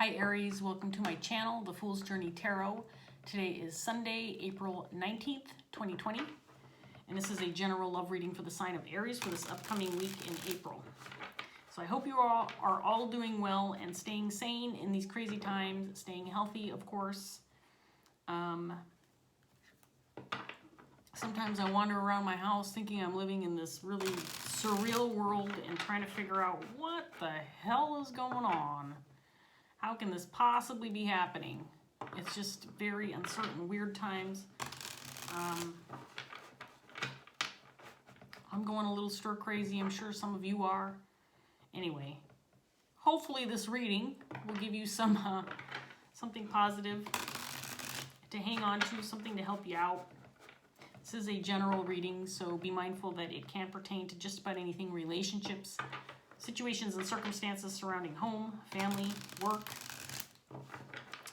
Hi Aries, welcome to my channel, The Fool's Journey Tarot. Today is Sunday, April 19th, 2020, and this is a general love reading for the sign of Aries for this upcoming week in April. So I hope you all are all doing well and staying sane in these crazy times, staying healthy, of course. Sometimes I wander around my house thinking I'm living in this really surreal world and trying to figure out what the hell is going on. How can this possibly be happening? It's just very uncertain, weird times. I'm going a little stir crazy. I'm sure some of you are. Anyway, hopefully this reading will give you some something positive to hang on to, something to help you out. This is a general reading, so be mindful that it can pertain to just about anything: relationships, situations and circumstances surrounding home, family, work,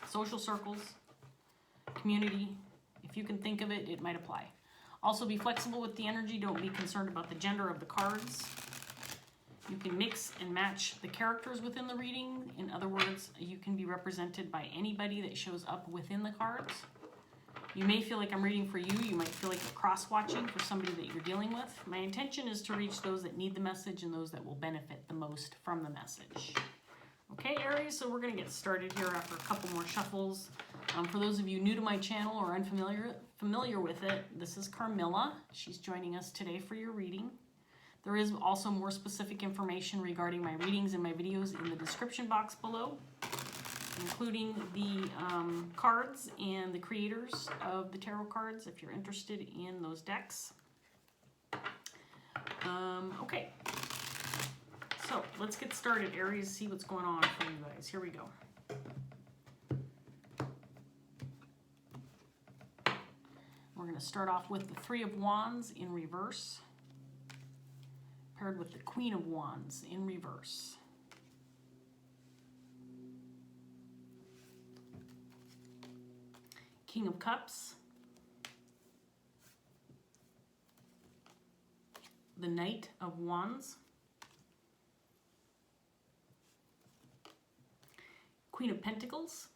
social circles, community. If you can think of it, it might apply. Also be flexible with the energy. Don't be concerned about the gender of the cards. You can mix and match the characters within the reading. In other words, you can be represented by anybody that shows up within the cards. You may feel like I'm reading for you. You might feel like you're cross-watching for somebody that you're dealing with. My intention is to reach those that need the message and those that will benefit the most from the message. Okay, Aries, so we're going to get started here after a couple more shuffles. For those of you new to my channel or unfamiliar with it, this is Carmilla. She's joining us today for your reading. There is also more specific information regarding my readings and my videos in the description box below, including the cards and the creators of the tarot cards if you're interested in those decks. Okay, so let's get started, Aries, see what's going on for you guys. Here we go. We're going to start off with the Three of Wands in reverse, paired with the Queen of Wands in reverse. King of Cups, the Knight of Wands, Queen of Pentacles,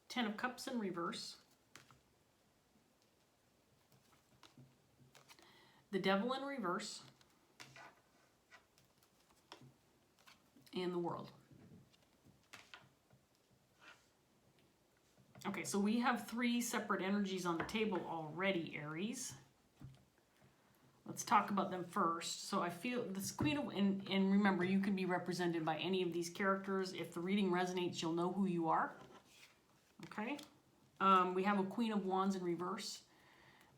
Ten of Cups in reverse, the Devil in reverse, and the World. Okay, so we have three separate energies on the table already, Aries. Let's talk about them first. So I feel this Queen of, and remember, you can be represented by any of these characters. If the reading resonates, you'll know who you are. Okay, we have a Queen of Wands in reverse.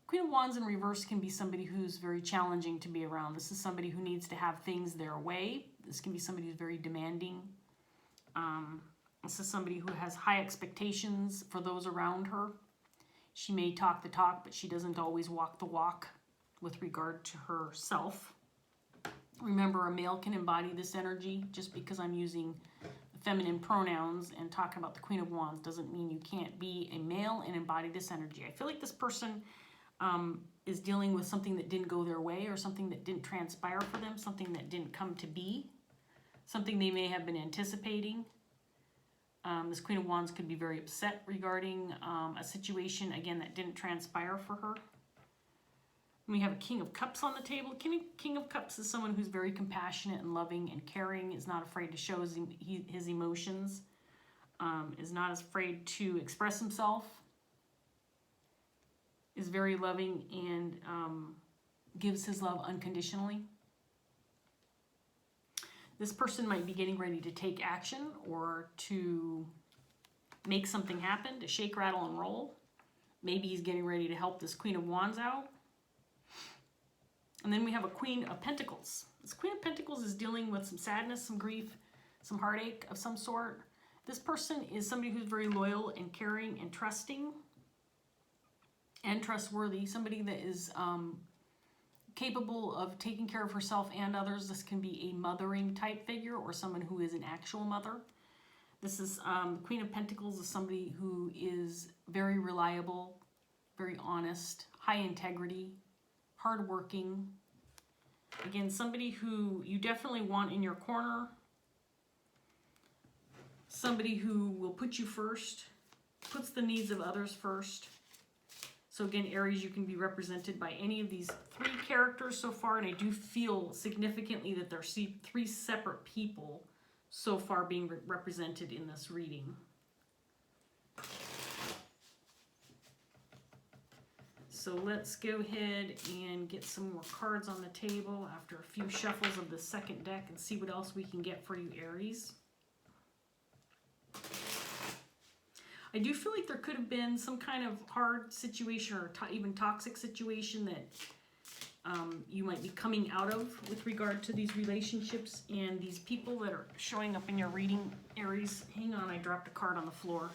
Queen of Wands in reverse can be somebody who's very challenging to be around. This is somebody who needs to have things their way. This can be somebody who's very demanding. This is somebody who has high expectations for those around her. She may talk the talk, but she doesn't always walk the walk with regard to herself. Remember, a male can embody this energy. Just because I'm using feminine pronouns and talking about the Queen of Wands doesn't mean you can't be a male and embody this energy. I feel like this person is dealing with something that didn't go their way, or something that didn't transpire for them, something that didn't come to be, something they may have been anticipating. This Queen of Wands could be very upset regarding a situation, again, that didn't transpire for her. We have a King of Cups on the table. King of Cups is someone who's very compassionate and loving and caring, is not afraid to show his emotions, is not as afraid to express himself, is very loving, and gives his love unconditionally. This person might be getting ready to take action or to make something happen, to shake, rattle, and roll. Maybe he's getting ready to help this Queen of Wands out. And then we have a Queen of Pentacles. This Queen of Pentacles is dealing with some sadness, some grief, some heartache of some sort. This person is somebody who's very loyal and caring and trusting and trustworthy, somebody that is capable of taking care of herself and others. This can be a mothering type figure or someone who is an actual mother. This is Queen of Pentacles is somebody who is very reliable, very honest, high integrity, hardworking, Again, somebody who you definitely want in your corner. Somebody who will put you first, puts the needs of others first. So again, Aries, you can be represented by any of these three characters so far, and I do feel significantly that there's three separate people so far being represented in this reading. So let's go ahead and get some more cards on the table after a few shuffles of the second deck and see what else we can get for you, Aries. I do feel like there could have been some kind of hard situation or even toxic situation that you might be coming out of with regard to these relationships and these people that are showing up in your reading, Aries. Hang on, I dropped a card on the floor.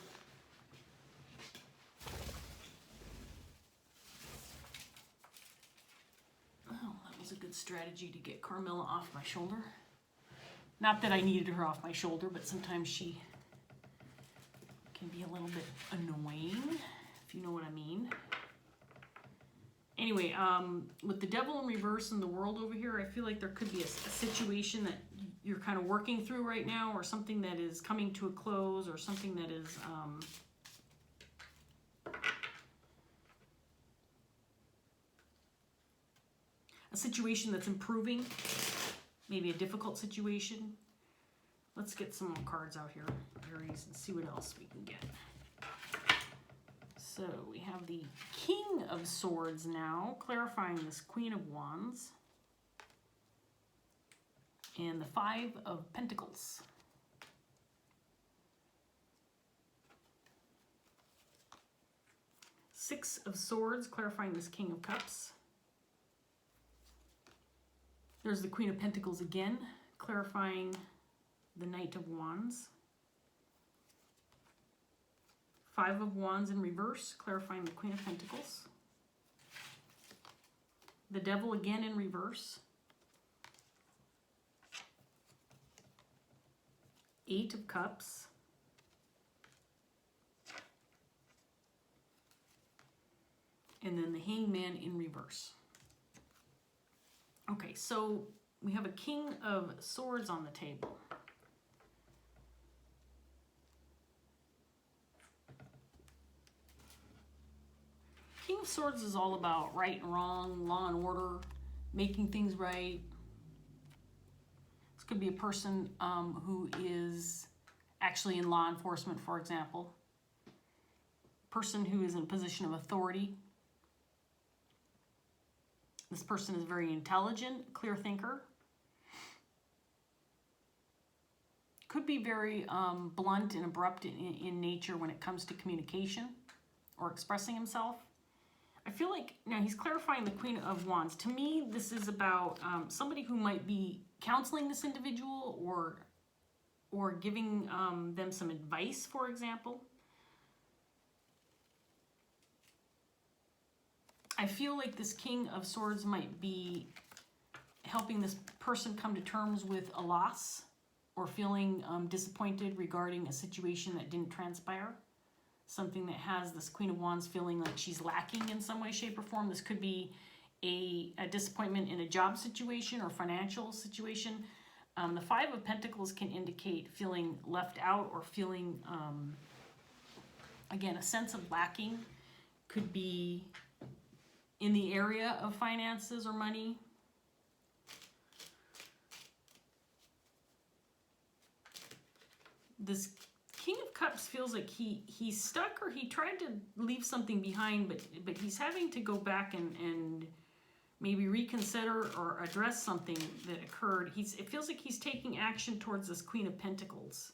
Oh, that was a good strategy to get Carmilla off my shoulder. Not that I needed her off my shoulder, but sometimes she can be a little bit annoying, if you know what I mean. Anyway, with the Devil in reverse and the World over here, I feel like there could be a situation that you're kind of working through right now, or something that is coming to a close, or something that is a situation that's improving, maybe a difficult situation. Let's get some more cards out here, Aries, and see what else we can get. So we have the King of Swords now, clarifying this Queen of Wands. And the Five of Pentacles. Six of Swords, clarifying this King of Cups. There's the Queen of Pentacles again, clarifying the Knight of Wands. Five of Wands in reverse, clarifying the Queen of Pentacles. The Devil again in reverse. Eight of Cups. And then the Hangman in reverse. Okay, so we have a King of Swords on the table. King of Swords is all about right and wrong, law and order, making things right. This could be a person who is actually in law enforcement, for example. Person who is in a position of authority. This person is very intelligent, clear thinker. Could be very blunt and abrupt in nature when it comes to communication or expressing himself. I feel like, now he's clarifying the Queen of Wands. To me, this is about somebody who might be counseling this individual or giving them some advice, for example. I feel like this King of Swords might be helping this person come to terms with a loss or feeling disappointed regarding a situation that didn't transpire. Something that has this Queen of Wands feeling like she's lacking in some way, shape, or form. This could be a disappointment in a job situation or financial situation. The Five of Pentacles can indicate feeling left out or feeling, again, a sense of lacking. Could be in the area of finances or money. This King of Cups feels like he's stuck, or he tried to leave something behind, but he's having to go back and maybe reconsider or address something that occurred. It feels like he's taking action towards this Queen of Pentacles,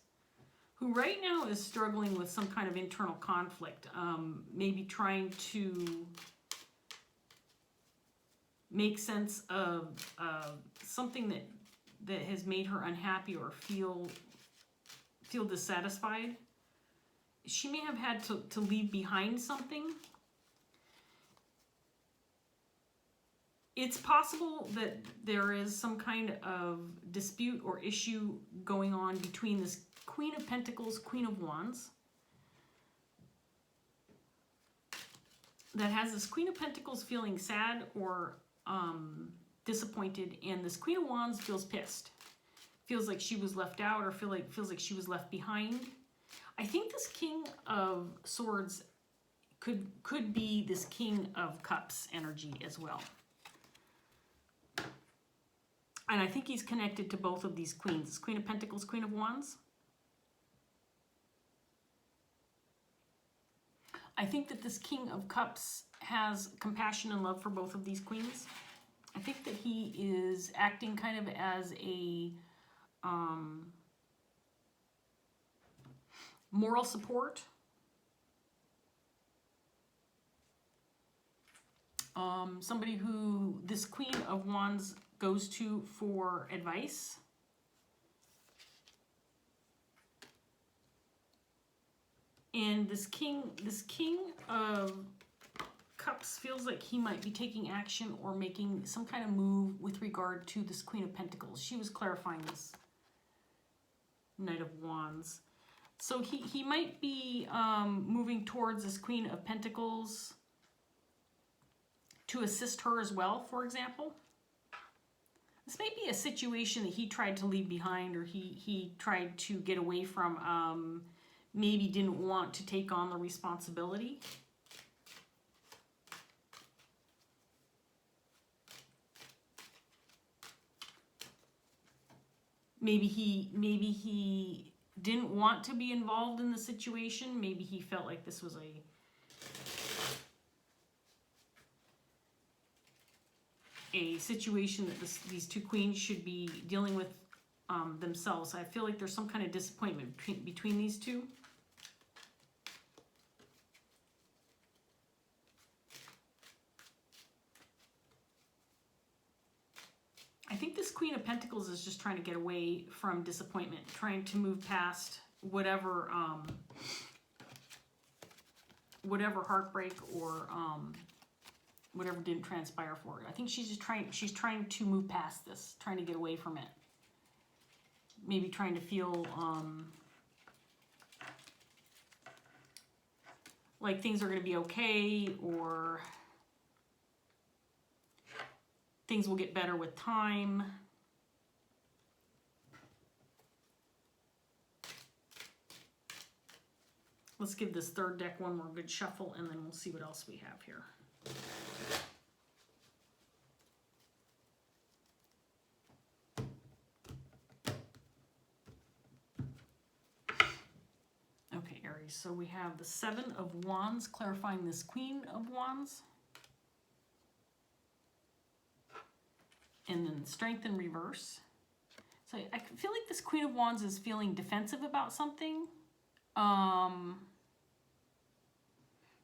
who right now is struggling with some kind of internal conflict, maybe trying to make sense of something that has made her unhappy or feel dissatisfied. She may have had to leave behind something. It's possible that there is some kind of dispute or issue going on between this Queen of Pentacles, Queen of Wands, that has this Queen of Pentacles feeling sad or disappointed, and this Queen of Wands feels pissed. Feels like she was left out, or feels like she was left behind. I think this King of Swords could be this King of Cups energy as well. And I think he's connected to both of these queens. This Queen of Pentacles, Queen of Wands. I think that this King of Cups has compassion and love for both of these queens. I think that he is acting kind of as a moral support. Somebody who this Queen of Wands goes to for advice. And this King of Cups feels like he might be taking action or making some kind of move with regard to this Queen of Pentacles. She was clarifying this Knight of Wands. So he might be moving towards this Queen of Pentacles to assist her as well, for example. This may be a situation that he tried to leave behind, or he tried to get away from, maybe didn't want to take on the responsibility. Maybe he didn't want to be involved in the situation. Maybe he felt like this was a situation that these two queens should be dealing with themselves. I feel like there's some kind of disappointment between these two. I think this Queen of Pentacles is just trying to get away from disappointment, trying to move past whatever heartbreak or whatever didn't transpire for her. I think she's trying to move past this, trying to get away from it. Maybe trying to feel like things are going to be okay, or things will get better with time. Let's give this third deck one more good shuffle, and then we'll see what else we have here. Okay, Aries, so we have the Seven of Wands clarifying this Queen of Wands. And then Strength in reverse. So I feel like this Queen of Wands is feeling defensive about something.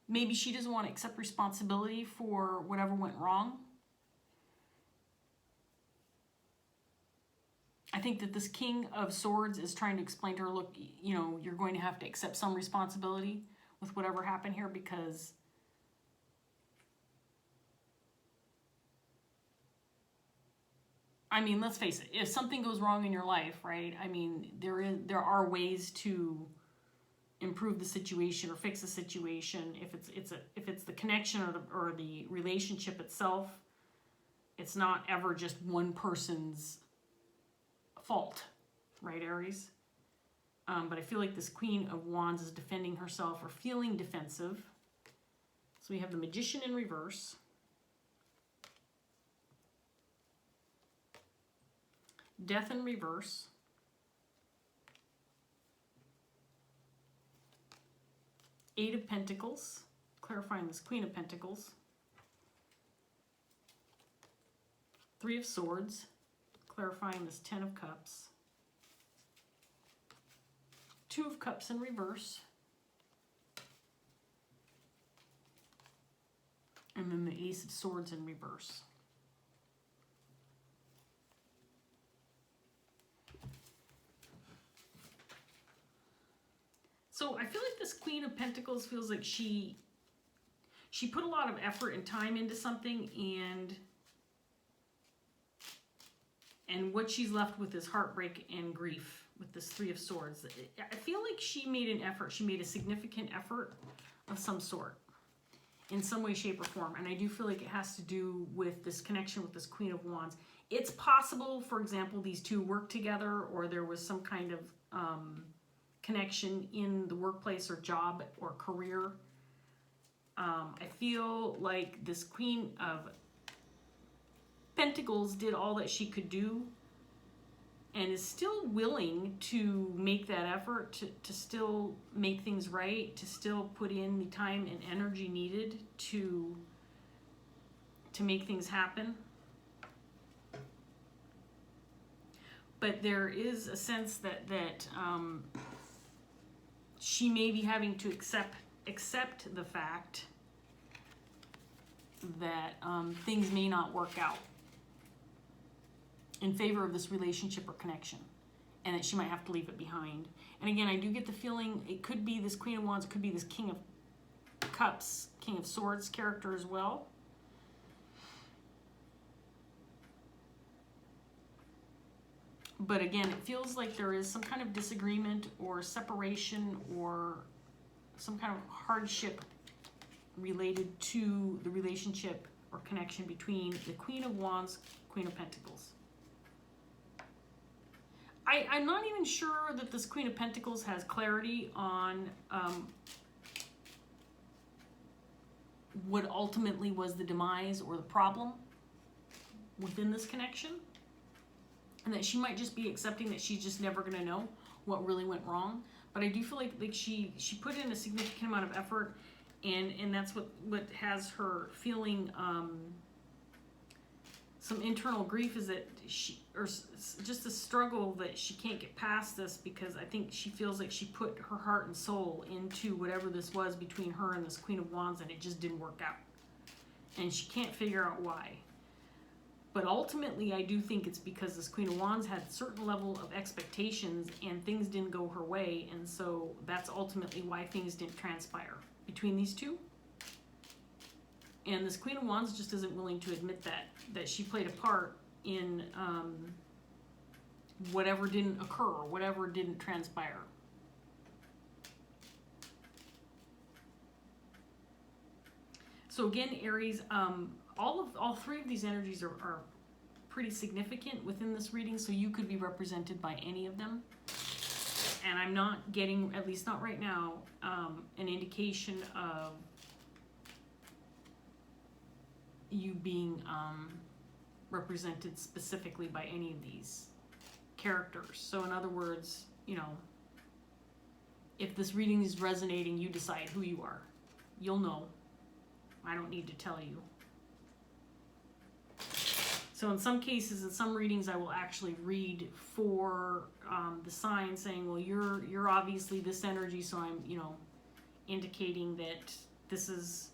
Maybe she doesn't want to accept responsibility for whatever went wrong. I think that this King of Swords is trying to explain to her, look, you know, you're going to have to accept some responsibility with whatever happened here, because I mean, let's face it, if something goes wrong in your life, right? I mean, there are ways to improve the situation or fix the situation. If it's the connection or the relationship itself, it's not ever just one person's fault, right, Aries? But I feel like this Queen of Wands is defending herself or feeling defensive. So we have the Magician in reverse. Death in reverse. Eight of Pentacles, clarifying this Queen of Pentacles. Three of Swords, clarifying this Ten of Cups. Two of Cups in reverse. And then the Ace of Swords in reverse. So I feel like this Queen of Pentacles feels like she put a lot of effort and time into something, and what she's left with is heartbreak and grief with this Three of Swords. I feel like she made an effort. She made a significant effort of some sort. in some way, shape, or form. And I do feel like it has to do with this connection with this Queen of Wands. It's possible, for example, these two work together, or there was some kind of connection in the workplace or job or career. I feel like this Queen of Pentacles did all that she could do and is still willing to make that effort to still make things right, to still put in the time and energy needed to make things happen. But there is a sense that she may be having to accept the fact that things may not work out in favor of this relationship or connection, and that she might have to leave it behind. And again, I do get the feeling it could be this Queen of Wands, it could be this King of Cups, King of Swords character as well. But again, it feels like there is some kind of disagreement or separation or some kind of hardship related to the relationship or connection between the Queen of Wands, Queen of Pentacles. I'm not even sure that this Queen of Pentacles has clarity on what ultimately was the demise or the problem within this connection. And that she might just be accepting that she's just never going to know what really went wrong. But I do feel like she put in a significant amount of effort, and that's what has her feeling some internal grief, is that or just a struggle that she can't get past this, because I think she feels like she put her heart and soul into whatever this was between her and this Queen of Wands, and it just didn't work out. And she can't figure out why. But ultimately, I do think it's because this Queen of Wands had a certain level of expectations and things didn't go her way. And so that's ultimately why things didn't transpire between these two. And this Queen of Wands just isn't willing to admit that she played a part in whatever didn't occur, whatever didn't transpire. So again, Aries, all three of these energies are pretty significant within this reading, so you could be represented by any of them. And I'm not getting, at least not right now, an indication of you being represented specifically by any of these characters. So in other words, you know, if this reading is resonating, you decide who you are. You'll know. I don't need to tell you. So in some cases, in some readings, I will actually read for the sign saying, well, you're obviously this energy, so I'm, you know, indicating that this is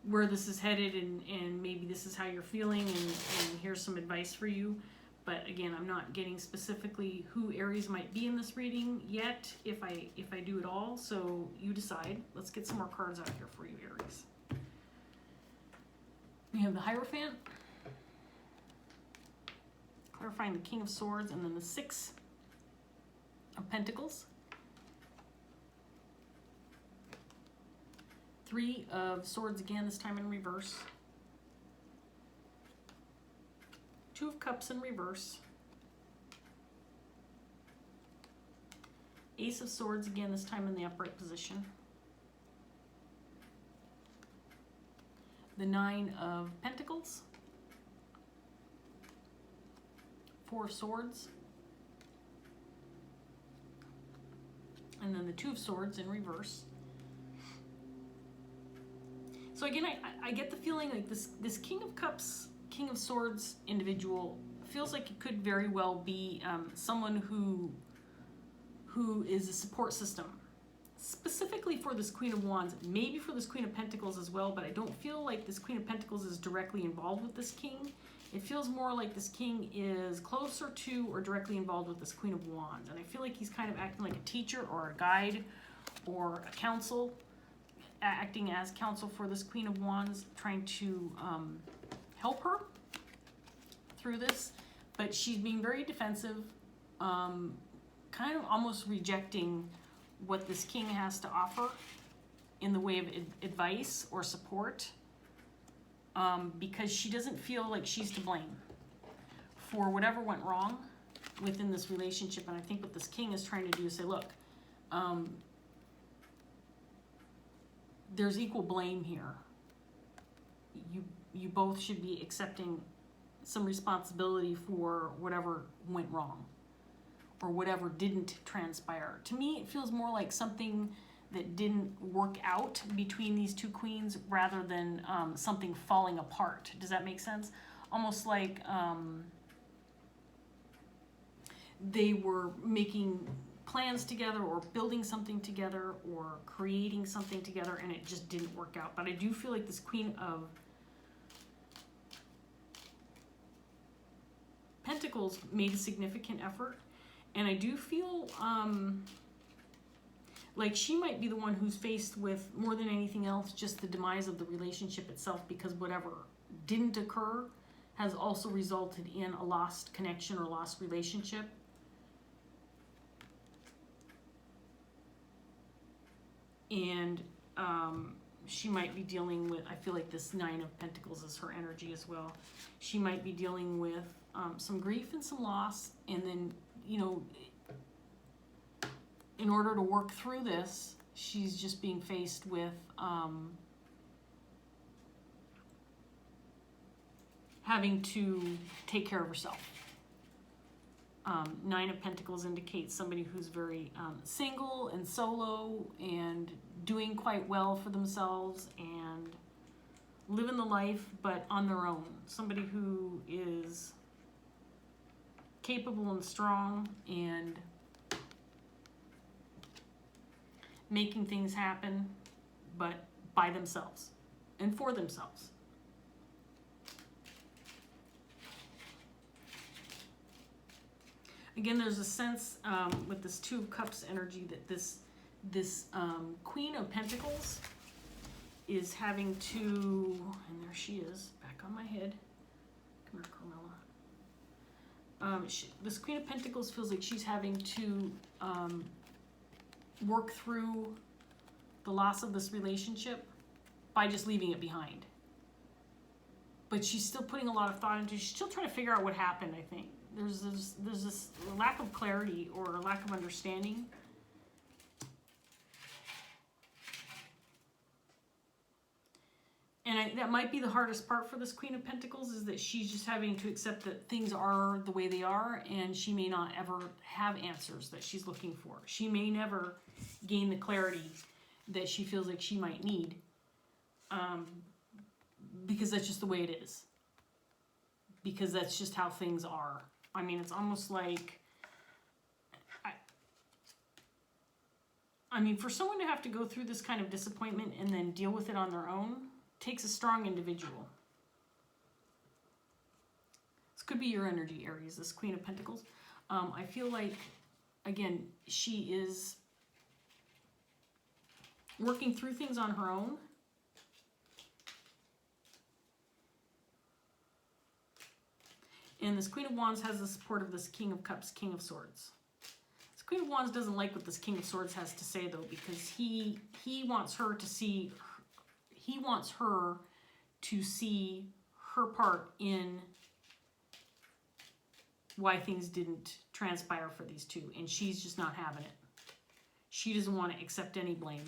where this is headed, and maybe this is how you're feeling, and here's some advice for you. But again, I'm not getting specifically who Aries might be in this reading yet, if I do at all. So you decide. Let's get some more cards out here for you, Aries. We have the Hierophant, clarifying the King of Swords, and then the Six of Pentacles. Three of Swords again, this time in reverse. Two of Cups in reverse. Ace of Swords again, this time in the upright position. The Nine of Pentacles. Four of Swords. And then the Two of Swords in reverse. So again, I get the feeling like this King of Cups, King of Swords individual feels like it could very well be someone who is a support system, specifically for this Queen of Wands, maybe for this Queen of Pentacles as well, but I don't feel like this Queen of Pentacles is directly involved with this King. It feels more like this King is closer to or directly involved with this Queen of Wands, and I feel like he's kind of acting like a teacher or a guide or a counsel, acting as counsel for this Queen of Wands, trying to help her through this, but she's being very defensive, kind of almost rejecting what this King has to offer, in the way of advice or support, because she doesn't feel like she's to blame for whatever went wrong within this relationship. And I think what this king is trying to do is say, look, there's equal blame here. You both should be accepting some responsibility for whatever went wrong or whatever didn't transpire. To me, it feels more like something that didn't work out between these two queens rather than something falling apart. Does that make sense? Almost like they were making plans together or building something together or creating something together and it just didn't work out. But I do feel like this Queen of Pentacles made a significant effort, and I do feel like she might be the one who's faced with, more than anything else, just the demise of the relationship itself, because whatever didn't occur has also resulted in a lost connection or lost relationship. And she might be dealing with, I feel like this Nine of Pentacles is her energy as well. She might be dealing with some grief and some loss, and then, you know, in order to work through this, she's just being faced with having to take care of herself. Nine of Pentacles indicates somebody who's very single and solo and doing quite well for themselves and living the life, but on their own. Somebody who is capable and strong and making things happen, but by themselves and for themselves. Again, there's a sense with this Two of Cups energy that this Queen of Pentacles is having to, and there she is, back on my head. Come here, Carmela. This Queen of Pentacles feels like she's having to work through the loss of this relationship by just leaving it behind. But she's still putting a lot of thought into it. She's still trying to figure out what happened, I think. There's this lack of clarity or lack of understanding. And that might be the hardest part for this Queen of Pentacles, is that she's just having to accept that things are the way they are, and she may not ever have answers that she's looking for. She may never gain the clarity that she feels like she might need, because that's just the way it is. Because that's just how things are. I mean, it's almost like, I mean, for someone to have to go through this kind of disappointment and then deal with it on their own takes a strong individual. This could be your energy, Aries, this Queen of Pentacles. I feel like, again, she is working through things on her own. And this Queen of Wands has the support of this King of Cups, King of Swords. This Queen of Wands doesn't like what this King of Swords has to say, though, because he wants her to see, he wants her to see her part in why things didn't transpire for these two, and she's just not having it. She doesn't want to accept any blame.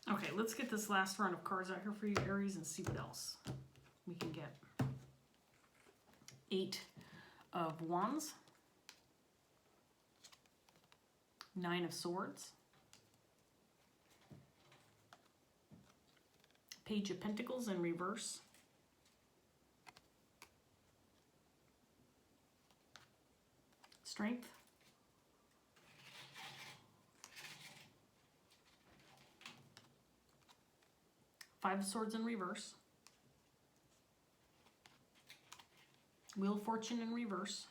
Okay, let's get this last round of cards out here for you, Aries, and see what else we can get. Eight of Wands. Nine of Swords. Page of Pentacles in reverse. Strength. Five of Swords in reverse. Wheel of Fortune in reverse.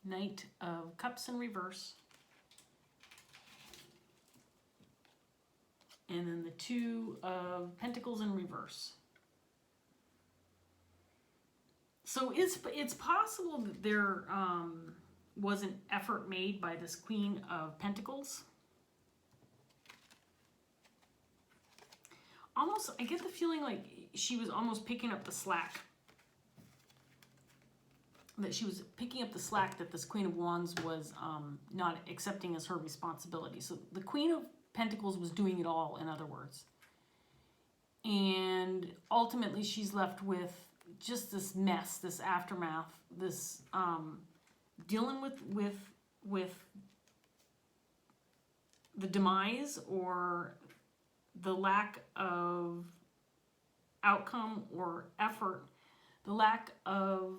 Knight of Cups in reverse. And then the Two of Pentacles in reverse. So it's possible that there was an effort made by this Queen of Pentacles. Almost, I get the feeling like she was almost picking up the slack. That she was picking up the slack that this Queen of Wands was not accepting as her responsibility. So the Queen of Pentacles was doing it all, in other words. And ultimately she's left with just this mess, this aftermath, this dealing with the demise or the lack of outcome or effort, the lack of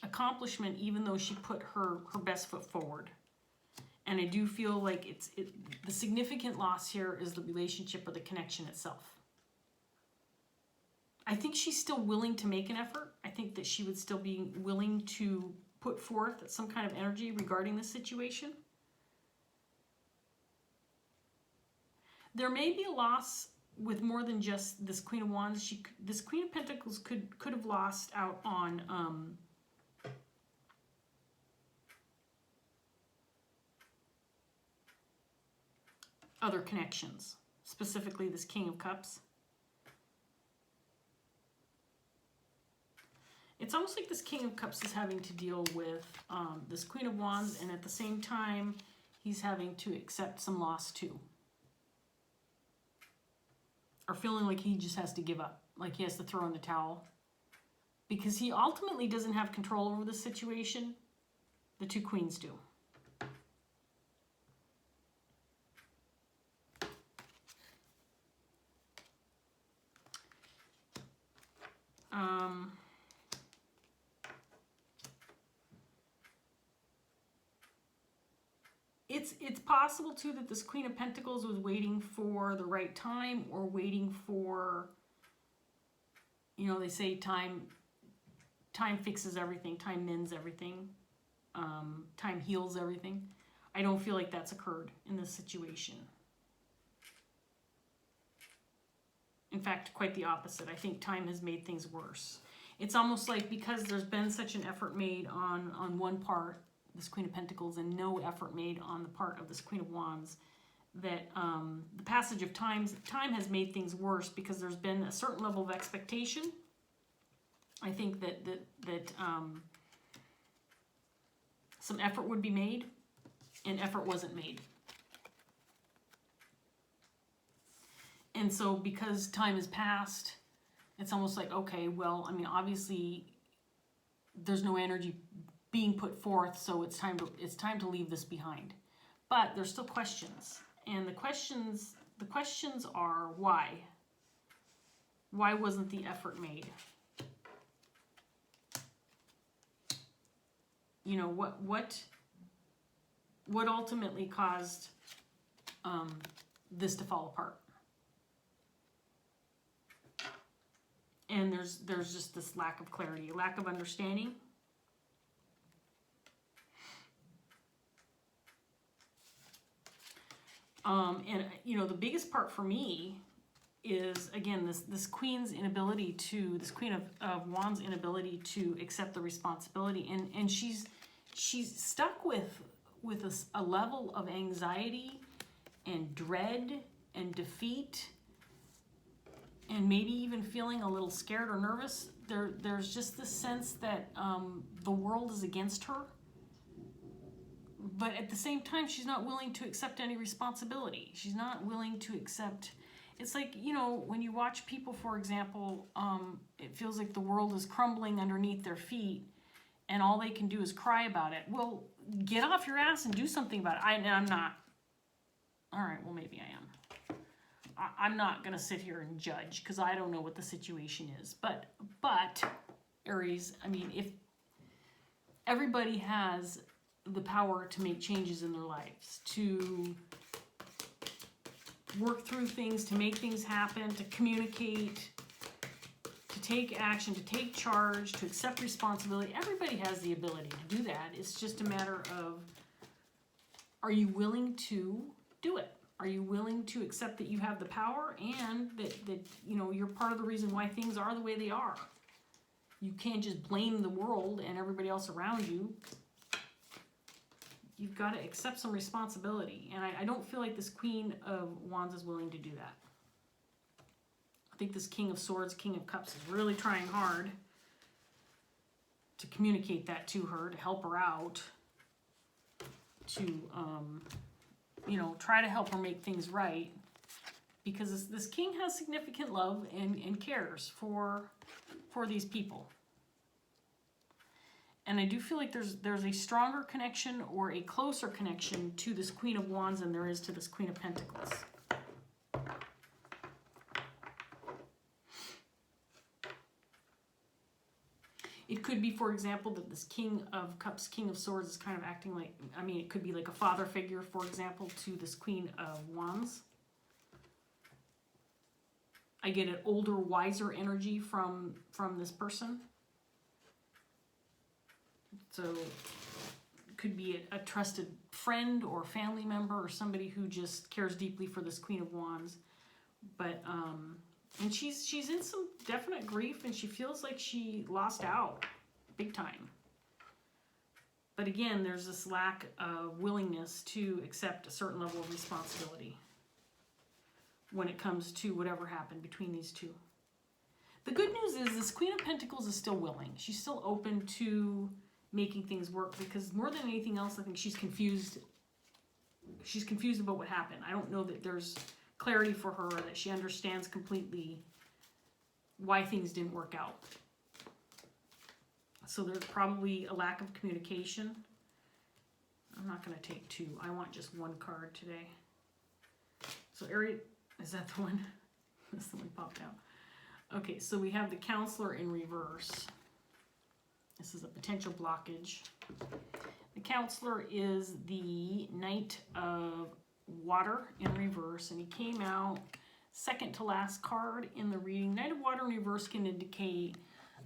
accomplishment, even though she put her best foot forward. And I do feel like the significant loss here is the relationship or the connection itself. I think she's still willing to make an effort. I think that she would still be willing to put forth some kind of energy regarding this situation. There may be a loss with more than just this Queen of Wands. This Queen of Pentacles could have lost out on other connections, specifically this King of Cups. It's almost like this King of Cups is having to deal with this Queen of Wands, and at the same time, he's having to accept some loss too. Or feeling like he just has to give up, like he has to throw in the towel. Because he ultimately doesn't have control over the situation. The two queens do. It's possible too that this Queen of Pentacles was waiting for the right time, or waiting for, you know, they say time fixes everything, time mends everything, time heals everything. I don't feel like that's occurred in this situation. In fact, quite the opposite. I think time has made things worse. It's almost like because there's been such an effort made on one part, this Queen of Pentacles, and no effort made on the part of this Queen of Wands, that the passage of time has made things worse because there's been a certain level of expectation. I think that some effort would be made, and effort wasn't made. And so because time has passed, it's almost like, okay, well, I mean, obviously there's no energy being put forth, so it's time to leave this behind. But there's still questions. And the questions are why? Why wasn't the effort made? You know, what ultimately caused this to fall apart? And there's just this lack of clarity, lack of understanding. And you know, the biggest part for me is, again, this Queen's inability to, this Queen of Wands' inability to accept the responsibility, and she's stuck with a level of anxiety and dread and defeat, and maybe even feeling a little scared or nervous. There's just this sense that the world is against her. But at the same time, she's not willing to accept any responsibility. She's not willing to accept. It's like, you know, when you watch people, for example, it feels like the world is crumbling underneath their feet, and all they can do is cry about it. Well, get off your ass and do something about it. I'm not. All right, well, maybe I am. I'm not going to sit here and judge because I don't know what the situation is. But Aries, I mean, if everybody has the power to make changes in their lives, to work through things, to make things happen, to communicate, to take action, to take charge, to accept responsibility. Everybody has the ability to do that. It's just a matter of, are you willing to do it? Are you willing to accept that you have the power and that you know, you're part of the reason why things are the way they are? You can't just blame the world and everybody else around you. You've got to accept some responsibility. And I don't feel like this Queen of Wands is willing to do that. I think this King of Swords, King of Cups is really trying hard to communicate that to her, to help her out, to, you know, try to help her make things right. Because this King has significant love and cares for these people. And I do feel like there's a stronger connection or a closer connection to this Queen of Wands than there is to this Queen of Pentacles. It could be, for example, that this King of Cups, King of Swords is kind of acting like, I mean, it could be like a father figure, for example, to this Queen of Wands. I get an older, wiser energy from this person. So it could be a trusted friend or family member or somebody who just cares deeply for this Queen of Wands. But and she's in some definite grief, and she feels like she lost out big time. But again, there's this lack of willingness to accept a certain level of responsibility when it comes to whatever happened between these two. The good news is this Queen of Pentacles is still willing. She's still open to making things work, because more than anything else, I think she's confused. She's confused about what happened. I don't know that there's clarity for her, that she understands completely why things didn't work out. So there's probably a lack of communication. I'm not going to take two. I want just one card today. So Aries, is that the one? That's the one popped out. Okay, so we have the Counselor in reverse. This is a potential blockage. The Counselor is the Knight of Water in reverse, and he came out second to last card in the reading. Knight of Water in reverse can indicate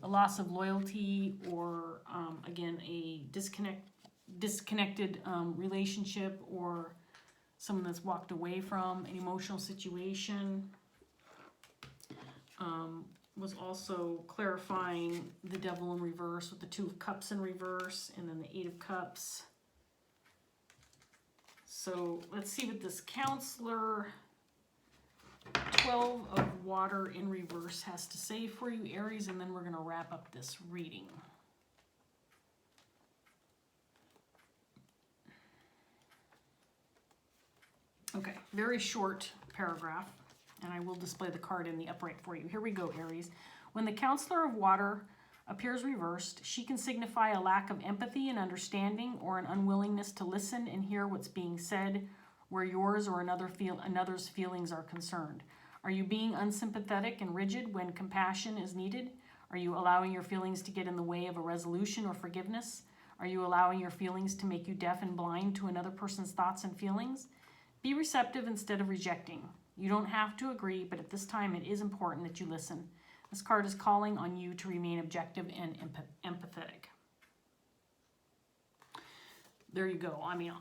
a loss of loyalty, or again, a disconnected relationship, or someone that's walked away from an emotional situation. Was also clarifying the Devil in reverse with the Two of Cups in reverse, and then the Eight of Cups. So let's see what this Counselor 12 of Water in reverse has to say for you, Aries, and then we're going to wrap up this reading. Okay, very short paragraph, and I will display the card in the upright for you. Here we go, Aries. When the Counselor of Water appears reversed, she can signify a lack of empathy and understanding, or an unwillingness to listen and hear what's being said where yours or another's feelings are concerned. Are you being unsympathetic and rigid when compassion is needed? Are you allowing your feelings to get in the way of a resolution or forgiveness? Are you allowing your feelings to make you deaf and blind to another person's thoughts and feelings? Be receptive instead of rejecting. You don't have to agree, but at this time it is important that you listen. This card is calling on you to remain objective and empathetic. There you go. I mean,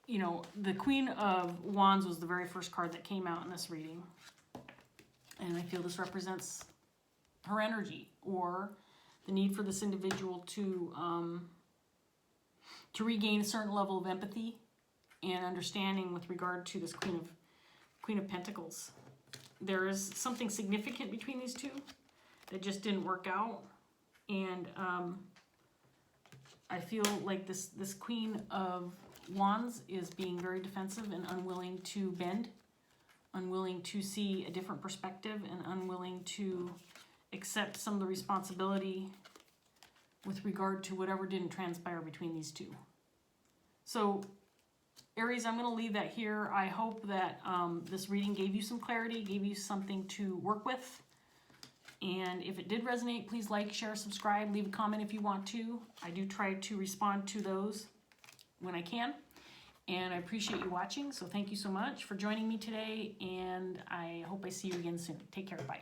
you know, the Queen of Wands was the very first card that came out in this reading. And I feel this represents her energy, or the need for this individual to regain a certain level of empathy and understanding with regard to this Queen of Pentacles. There is something significant between these two that just didn't work out, and I feel like this Queen of Wands is being very defensive and unwilling to bend, unwilling to see a different perspective, and unwilling to accept some of the responsibility with regard to whatever didn't transpire between these two. So Aries, I'm going to leave that here. I hope that this reading gave you some clarity, gave you something to work with. And if it did resonate, please like, share, subscribe, leave a comment if you want to. I do try to respond to those when I can. And I appreciate you watching. So thank you so much for joining me today. And I hope I see you again soon. Take care. Bye.